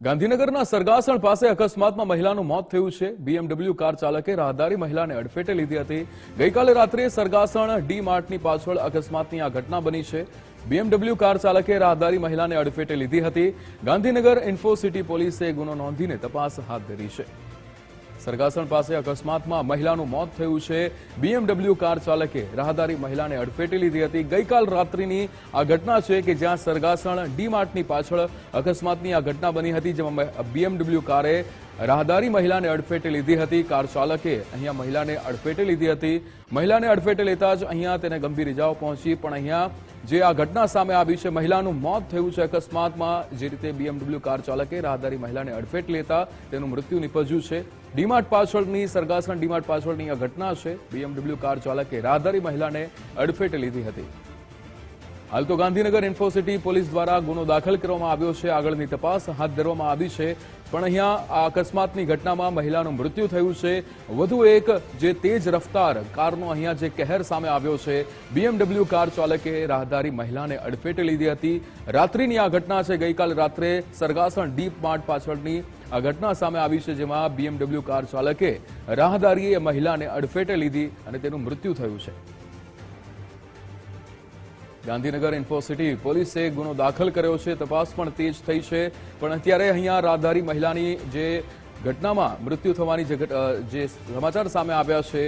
ગાંધીનગરના સરગાસણ પાસે અકસ્માતમાં મહિલાનું મોત થયું છે। BMW કાર ચાલકે રાહદારી મહિલાને અડફેટે લીધી હતી। ગઈકાલે રાત્રે સરગાસણ ડી માર્ટની પાછળ અકસ્માતની આ ઘટના બની છે। BMW કાર ચાલકે રાહદારી મહિલાને અડફેટે લીધી હતી। ગાંધીનગર ઇન્ફોસિટી પોલીસે ગુનો નોંધીને તપાસ હાથ ધરી છે। સરગાસણ પાસે અકસ્માતમાં મહિલાનું મોત થયું છે। BMW કાર ચાલકે રાહદારી મહિલાને અડફેટે લીધી હતી। ગઈકાલ રાત્રિની આ ઘટના છે કે જ્યાં સરગાસણ ડી માર્ટની પાછળ અકસ્માતની આ ઘટના બની હતી, જેમાં BMW કારે રાહદારી મહિલાને અડફેટે લીધી હતી। કાર ચાલકે અહીંયા મહિલાને અડફેટે લીધી હતી। મહિલાને અડફેટે લેતા જ અહીંયા તેને ગંભીર ઇજાઓ પહોંચી, પણ અહીંયા જે આ ઘટના સામે આવી છે, મહિલાનું મોત થયું છે। અકસ્માતમાં જે રીતે BMW કાર ચાલકે રાહદારી મહિલાને અડફેટે લેતા તેનું મૃત્યુ નિપજ્યું છે। ડીમાર્ટ પાછળની સરગાસણ ડીમાર્ટ પાછળની આ ઘટના છે। BMW કાર ચાલકે રાહદારી મહિલાને અડફેટે લીધી હતી। હાલ તો ગાંધીનગર ઇન્ફોસિટી પોલીસ દ્વારા ગુનો દાખલ કરવામાં આવ્યો છે। આગળની તપાસ હાથ ધરવામાં આવી છે, પણ અહીંયા આ અકસ્માતની ઘટનામાં મહિલાનું મૃત્યુ થયું છે। વધુ એક જે તેજ રફતાર કારનો અહીંયા જે કહેર સામે આવ્યો છે, BMW કાર ચાલકે રાહદારી મહિલાને અડફેટે લીધી હતી। રાત્રિની આ ઘટના છે। ગઈકાલે રાત્રે સરગાસણ ડી માર્ટ પાછળની આ ઘટના સામે આવી છે, જેમાં BMW કાર ચાલકે રાહદારીએ મહિલાને અડફેટે લીધી અને તેનું મૃત્યુ થયું છે। ગાંધીનગર ઇન્ફોસિટી પોલીસે ગુનો દાખલ કર્યો છે। તપાસ પણ તેજ થઈ છે, પણ અત્યારે અહીંયા રાહદારી મહિલાની જે ઘટનામાં મૃત્યુ થવાની જે સમાચાર સામે આવ્યા છે,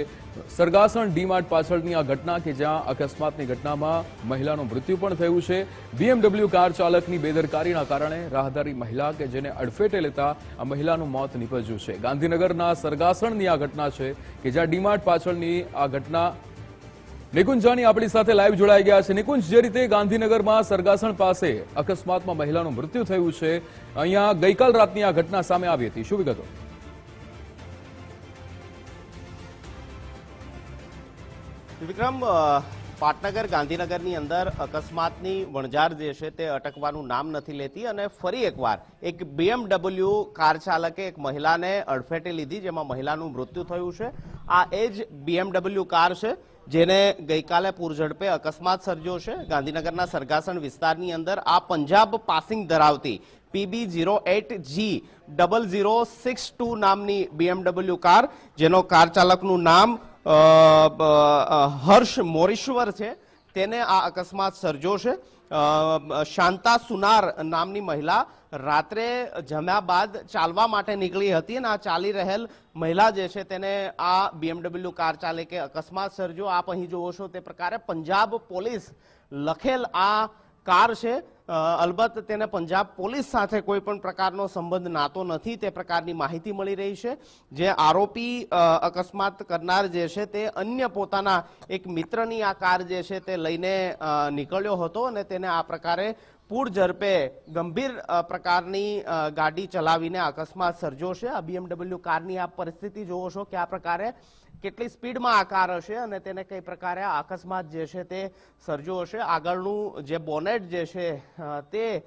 સરગાસણ ડી માર્ટ પાછળની આ ઘટના કે જ્યાં અકસ્માતની ઘટનામાં મહિલાનું મૃત્યુ પણ થયું છે। BMW કાર ચાલકની બેદરકારીના કારણે રાહદારી મહિલા કે જેને અડફેટે લેતા આ મહિલાનું મોત નિપજ્યું છે। ગાંધીનગરના સરગાસણની આ ઘટના છે કે જ્યાં ડી માર્ટ પાછળની આ ઘટના। નિકુંજ જાની આપણી સાથે લાઈવ જોડાઈ ગયા છે। નિકુંજ, જે રીતે ગાંધીનગરમાં સરગાસણ પાસે અકસ્માતમાં મહિલાનું મૃત્યુ થયું છે, અહીંયા ગઈકાલ રાતની આ ઘટના સામે આવી હતી, શું વિગતો? વિક્રમ, પાટનગર ગાંધીનગરની અંદર અકસ્માતની વણઝાર જે છે તે અટકવાનું નામ નથી લેતી અને ફરી એકવાર એક BMW કાર ચાલકે એક મહિલાને અડફેટે લીધી, જેમાં મહિલાનું મૃત્યુ થયું છે। આ એ જ BMW કાર છે જેને ગઈકાલે પૂરઝડપે અકસ્માત સર્જ્યો છે। ગાંધીનગરના સરગાસણ વિસ્તારની અંદર આ પંજાબ પાસિંગ ધરાવતી PB08G0062 નામની BMW કાર, જેનો કાર ચાલકનું નામ હર્ષ મોરીશ્વર છે, તેને આ અકસ્માત સર્જ્યો છે। શાંતા સુનાર નામની મહિલા રાત્રે જમ્યા બાદ ચાલવા માટે નીકળી હતી અને આ ચાલી રહેલ મહિલા જે છે તેને આ BMW કાર ચાલકે અકસ્માત સર્જ્યો। આપ અહીં જોવો છો તે પ્રકારે પંજાબ પોલીસ લખેલ આ કાર છે। અલબત્ત તેને પંજાબ પોલીસ સાથે કોઈ પણ પ્રકારનો સંબંધ નાતો નથી, તે પ્રકારની માહિતી મળી રહી છે। જે આરોપી અકસ્માત કરનાર જે છે તે અન્ય પોતાના એક મિત્રની આ કાર જે છે તે લઈને નીકળ્યો હતો અને તેને આ પ્રકારે પૂર ઝડપે ગંભીર પ્રકારની ગાડી ચલાવીને અકસ્માત સર્જ્યો છે। આ BMW કારની આ પરિસ્થિતિ જોવો છો કે આ પ્રકારે કેટલી સ્પીડમાં આ કાર હશે અને તેને કઈ પ્રકારે આ અકસ્માત જે છે તે સર્જ્યો હશે। આગળનું જે બોનેટ જે છે તે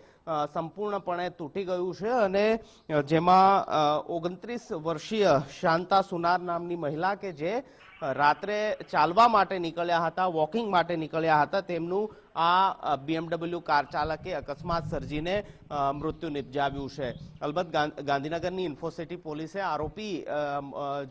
સંપૂર્ણપણે તૂટી ગયું છે અને જેમાં 29 વર્ષીય શાંતા સુનાર નામની મહિલા કે જે રાત્રે ચાલવા માટે નીકળ્યા હતા, વોકિંગ માટે નીકળ્યા હતા, તેમનું આ BMW કાર ચાલકે અકસ્માત સર્જીને મૃત્યુ નિપજાવ્યું છે। અલબત્ત ગાંધીનગરની ઇન્ફોસિટી પોલીસે આરોપી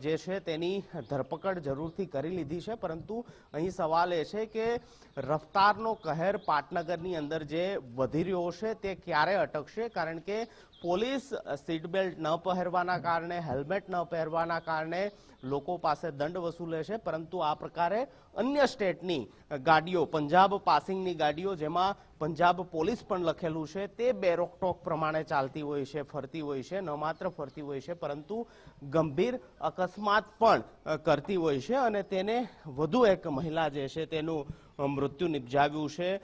જે છે તેની ધરપકડ જરૂરથી કરી લીધી છે, પરંતુ અહીં સવાલ એ છે કે રફતારનો કહેર પાટનગરની અંદર જે વધી રહ્યો છે તે ક્યારે અટકશે? કારણ કે પોલીસ સીટ બેલ્ટ ન પહેરવાના કારણે, હેલ્મેટ ન પહેરવાના કારણે લોકો પાસે દંડ વસૂલે છે, પરંતુ આ પ્રકારે અન્ય સ્ટેટની ગાડીઓ, પંજાબ પાસિંગની ગાડીઓ જેમાં પંજાબ પોલીસ પણ લખેલું છે, તે બેરોકટોક પ્રમાણે ચાલતી હોય છે, ફરતી હોય છે। ન માત્ર ફરતી હોય છે પરંતુ ગંભીર અકસ્માત પણ કરતી હોય છે અને તેને વધુ એક મહિલા જે છે તેનું મૃત્યુ નિપજાવ્યું છે।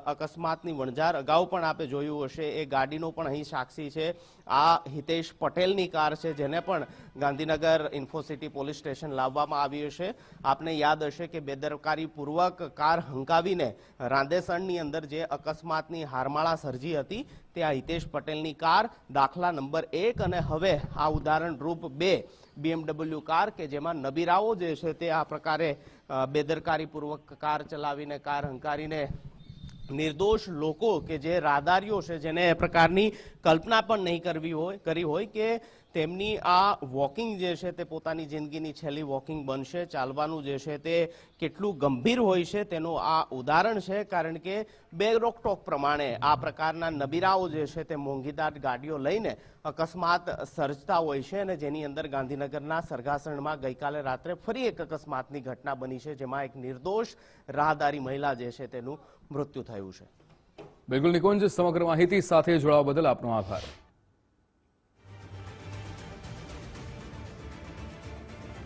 અકસ્માતની વણઝાર અગાઉ પણ આપે જોયું હશે, એ ગાડીનો પણ અહીં સાક્ષી છે। આ હિતેશ પટેલની કાર છે, જેને પણ ગાંધીનગર ઇન્ફોસિટી પોલીસ સ્ટેશન લાવવામાં આવી છે। આપને યાદ હશે કે બેદરકારીપૂર્વક કાર હંકાવીને રાંદેસણની અંદર જે અકસ્માતની હારમાળા સર્જી હતી, તે આ હિતેશ પટેલની કાર દાખલા નંબર 1 અને હવે આ ઉદાહરણ રૂપ 2 BMW કાર કે જેમાં નબીરાઓ જે છે તે આ પ્રકારે બેદરકારીપૂર્વક કાર ચલાવીને, કાર હંકારીને નિર્દોષ લોકો કે જે રાહદારીઓ છે જેને એ પ્રકારની કલ્પના પણ નહીં કરી હોય કે તેમની આ વોકિંગ જે છે તે પોતાની જિંદગીની છેલ્લી વોકિંગ બનશે, ચાલવાનું જે છે તે કેટલું ગંભીર હોય છે તેનું આ ઉદાહરણ છે. કારણ કે બે રોકટોક પ્રમાણે આ પ્રકારના નબીરાઓ જે છે તે મોંઘીદાટ ગાડીઓ લઈને અકસ્માત સર્જતા હોય છે અને જેની અંદર ગાંધીનગરના સરગાસણમાં ગઈકાલે રાત્રે ફરી એક અકસ્માતની ઘટના બની છે, જેમાં એક નિર્દોષ રાહદારી મહિલા જે છે તેનું મૃત્યુ થયું છે. બિલકુલ નિકુંજ, સમગ્ર માહિતી સાથે જોડાવા બદલ આપનો આભાર.